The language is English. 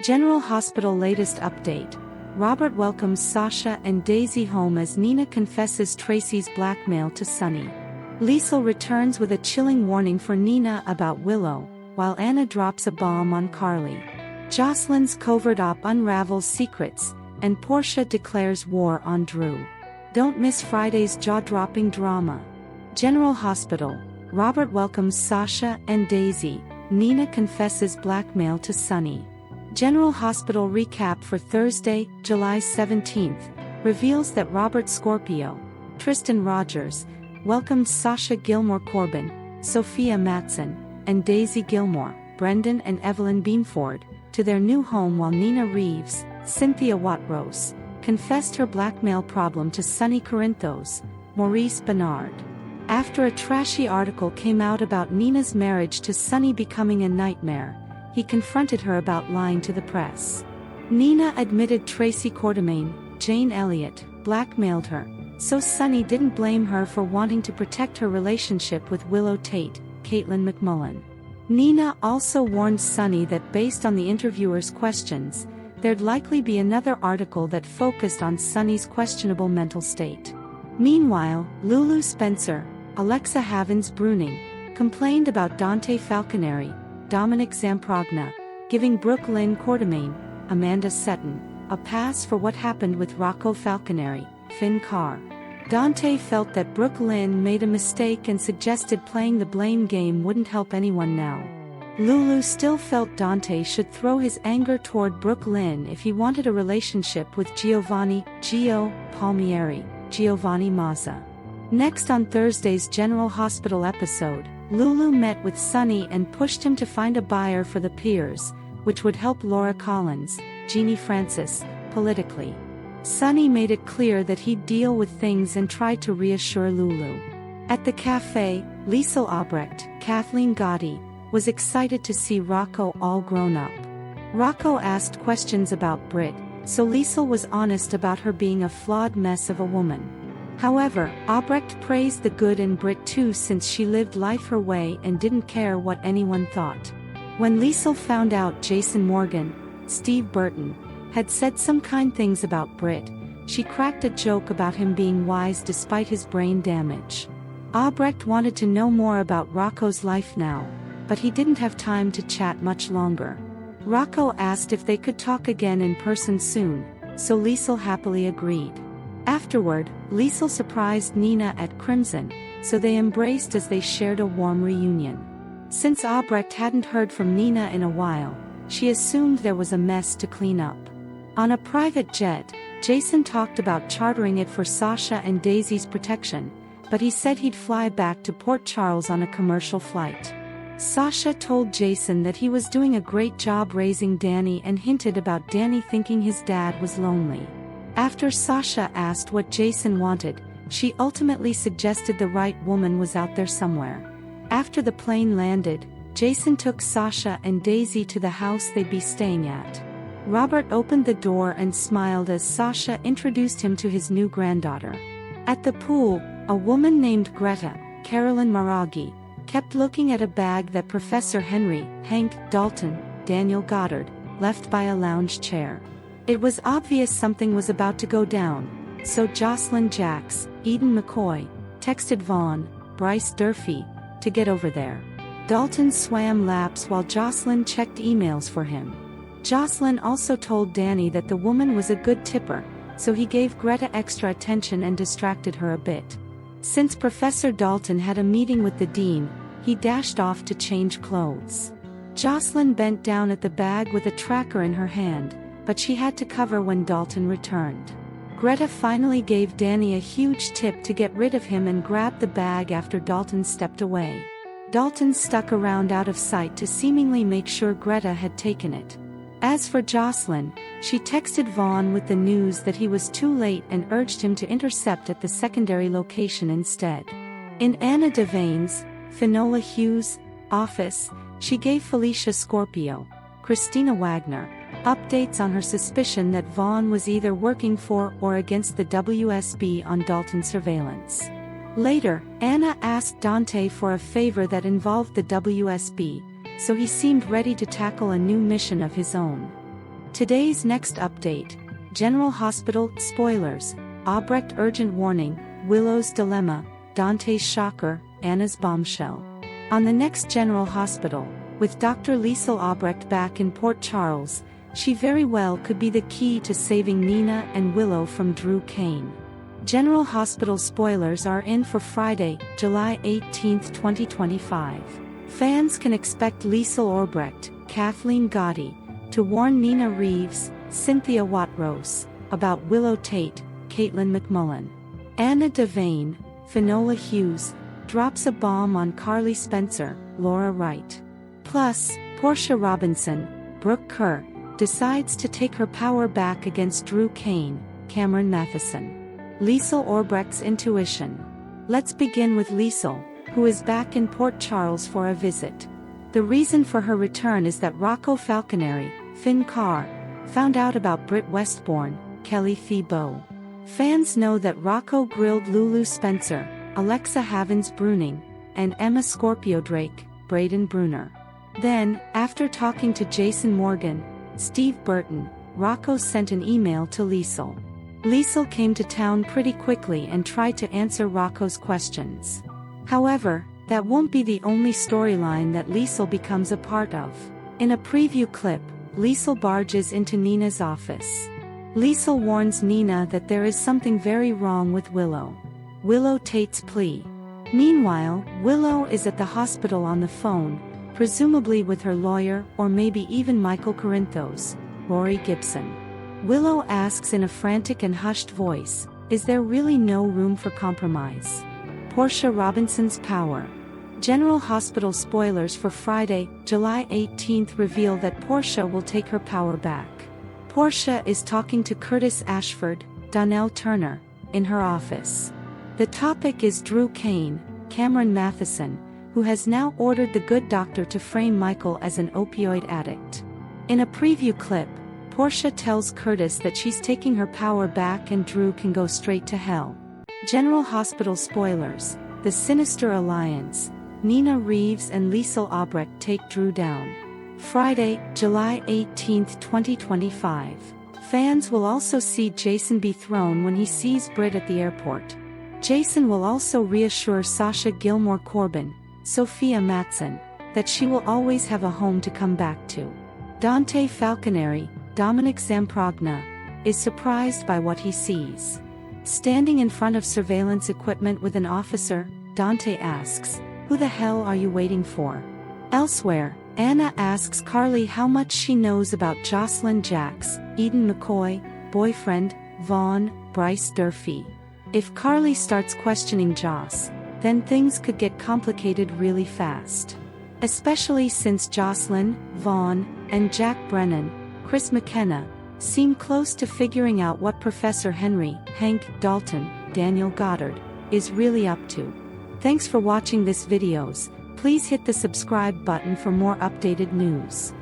General Hospital latest update. Robert welcomes Sasha and Daisy home as Nina confesses Tracy's blackmail to Sonny. Liesl returns with a chilling warning for Nina about Willow, while Anna drops a bomb on Carly. Jocelyn's covert op unravels secrets, and Portia declares war on Drew. Don't miss Friday's jaw-dropping drama. General Hospital. Robert welcomes Sasha and Daisy. Nina confesses blackmail to Sonny. General Hospital recap for Thursday, July 17th, reveals that Robert Scorpio, Tristan Rogers, welcomed Sasha Gilmore Corbin, Sophia Matson, and Daisy Gilmore, Brendan and Evelyn Beamford, to their new home, while Nina Reeves, Cynthia Watrose, confessed her blackmail problem to Sonny Corinthos, Maurice Bernard. After a trashy article came out about Nina's marriage to Sonny becoming a nightmare, he confronted her about lying to the press. Nina admitted Tracy Quartermaine, Jane Elliott, blackmailed her, so Sonny didn't blame her for wanting to protect her relationship with Willow Tate, Caitlin McMullen. Nina also warned Sonny that based on the interviewer's questions, there'd likely be another article that focused on Sonny's questionable mental state. Meanwhile, Lulu Spencer, Alexa Havens-Bruning, complained about Dante Falconeri, Dominic Zamprogna, giving Brooke Lynn Quartermaine, Amanda Sutton, a pass for what happened with Rocco Falconeri, Finn Carr. Dante felt that Brooke Lynn made a mistake and suggested playing the blame game wouldn't help anyone now. Lulu still felt Dante should throw his anger toward Brooke Lynn if he wanted a relationship with Gio Palmieri, Giovanni Mazza. Next on Thursday's General Hospital episode, Lulu met with Sonny and pushed him to find a buyer for the Piers, which would help Laura Collins, Jeannie Francis, politically. Sonny made it clear that he'd deal with things and tried to reassure Lulu. At the cafe, Liesl Albrecht, Kathleen Gotti, was excited to see Rocco all grown up. Rocco asked questions about Brit, so Liesl was honest about her being a flawed mess of a woman. However, Albrecht praised the good in Brit too, since she lived life her way and didn't care what anyone thought. When Liesl found out Jason Morgan, Steve Burton, had said some kind things about Brit, she cracked a joke about him being wise despite his brain damage. Albrecht wanted to know more about Rocco's life now, but he didn't have time to chat much longer. Rocco asked if they could talk again in person soon, so Liesl happily agreed. Afterward, Liesl surprised Nina at Crimson, so they embraced as they shared a warm reunion. Since Albrecht hadn't heard from Nina in a while, she assumed there was a mess to clean up. On a private jet, Jason talked about chartering it for Sasha and Daisy's protection, but he said he'd fly back to Port Charles on a commercial flight. Sasha told Jason that he was doing a great job raising Danny and hinted about Danny thinking his dad was lonely. After Sasha asked what Jason wanted, she ultimately suggested the right woman was out there somewhere. After the plane landed, Jason took Sasha and Daisy to the house they'd be staying at. Robert opened the door and smiled as Sasha introduced him to his new granddaughter. At the pool, a woman named Greta, Carolyn Maragi, kept looking at a bag that Professor Henry, Hank, Dalton, Daniel Goddard, left by a lounge chair. It was obvious something was about to go down, so Jocelyn Jacks, Eden McCoy, texted Vaughn, Bryce Durfee, to get over there. Dalton swam laps while Jocelyn checked emails for him. Jocelyn also told Danny that the woman was a good tipper, so he gave Greta extra attention and distracted her a bit. Since Professor Dalton had a meeting with the dean, he dashed off to change clothes. Jocelyn bent down at the bag with a tracker in her hand, but she had to cover when Dalton returned. Greta finally gave Danny a huge tip to get rid of him and grabbed the bag after Dalton stepped away. Dalton stuck around out of sight to seemingly make sure Greta had taken it. As for Jocelyn, she texted Vaughn with the news that he was too late and urged him to intercept at the secondary location instead. In Anna Devane's, Finola Hughes' office, she gave Felicia Scorpio, Christina Wagner, updates on her suspicion that Vaughn was either working for or against the WSB on Dalton's surveillance. Later, Anna asked Dante for a favor that involved the WSB, so he seemed ready to tackle a new mission of his own. Today's next update. General Hospital, spoilers, Albrecht urgent warning, Willow's dilemma, Dante's shocker, Anna's bombshell. On the next General Hospital, with Dr. Liesl Albrecht back in Port Charles, she very well could be the key to saving Nina and Willow from Drew Kane. General Hospital spoilers are in for Friday, July 18, 2025. Fans can expect Liesl Albrecht, Kathleen Gotti, to warn Nina Reeves, Cynthia Watrose, about Willow Tate, Caitlin McMullen. Anna Devane, Finola Hughes, drops a bomb on Carly Spencer, Laura Wright. Plus, Portia Robinson, Brooke Kerr, decides to take her power back against Drew Kane, Cameron Matheson. Liesl Albrecht's intuition. Let's begin with Liesl, who is back in Port Charles for a visit. The reason for her return is that Rocco Falconeri, Finn Carr, found out about Britt Westbourne, Kelly Thibault. Fans know that Rocco grilled Lulu Spencer, Alexa Havens-Bruning, and Emma Scorpio Drake, Braden Bruner. Then, after talking to Jason Morgan, Steve Burton, Rocco sent an email to Liesl. Liesl came to town pretty quickly and tried to answer Rocco's questions. However, that won't be the only storyline that Liesl becomes a part of. In a preview clip, Liesl barges into Nina's office. Liesl warns Nina that there is something very wrong with Willow. Willow Tate's plea. Meanwhile, Willow is at the hospital on the phone, presumably with her lawyer or maybe even Michael Corinthos, Rory Gibson. Willow asks in a frantic and hushed voice, "Is there really no room for compromise?" Portia Robinson's power. General Hospital spoilers for Friday, July 18 reveal that Portia will take her power back. Portia is talking to Curtis Ashford, Donnell Turner, in her office. The topic is Drew Kane, Cameron Matheson, who has now ordered the good doctor to frame Michael as an opioid addict. In a preview clip, Portia tells Curtis that she's taking her power back and Drew can go straight to hell. General Hospital spoilers, the Sinister Alliance, Nina Reeves and Liesl Albrecht take Drew down. Friday, July 18, 2025. Fans will also see Jason be thrown when he sees Britt at the airport. Jason will also reassure Sasha Gilmore Corbin, Sophia Matson, that she will always have a home to come back to. Dante Falconeri, Dominic Zamprogna, is surprised by what he sees. Standing in front of surveillance equipment with an officer, Dante asks, "Who the hell are you waiting for?" Elsewhere, Anna asks Carly how much she knows about Jocelyn Jacks, Eden McCoy, boyfriend, Vaughn, Bryce Durfee. If Carly starts questioning Joss, then things could get complicated really fast. Especially since Jocelyn, Vaughn, and Jack Brennan, Chris McKenna, seem close to figuring out what Professor Henry, Hank, Dalton, Daniel Goddard, is really up to. Thanks for watching this videos. Please hit the subscribe button for more updated news.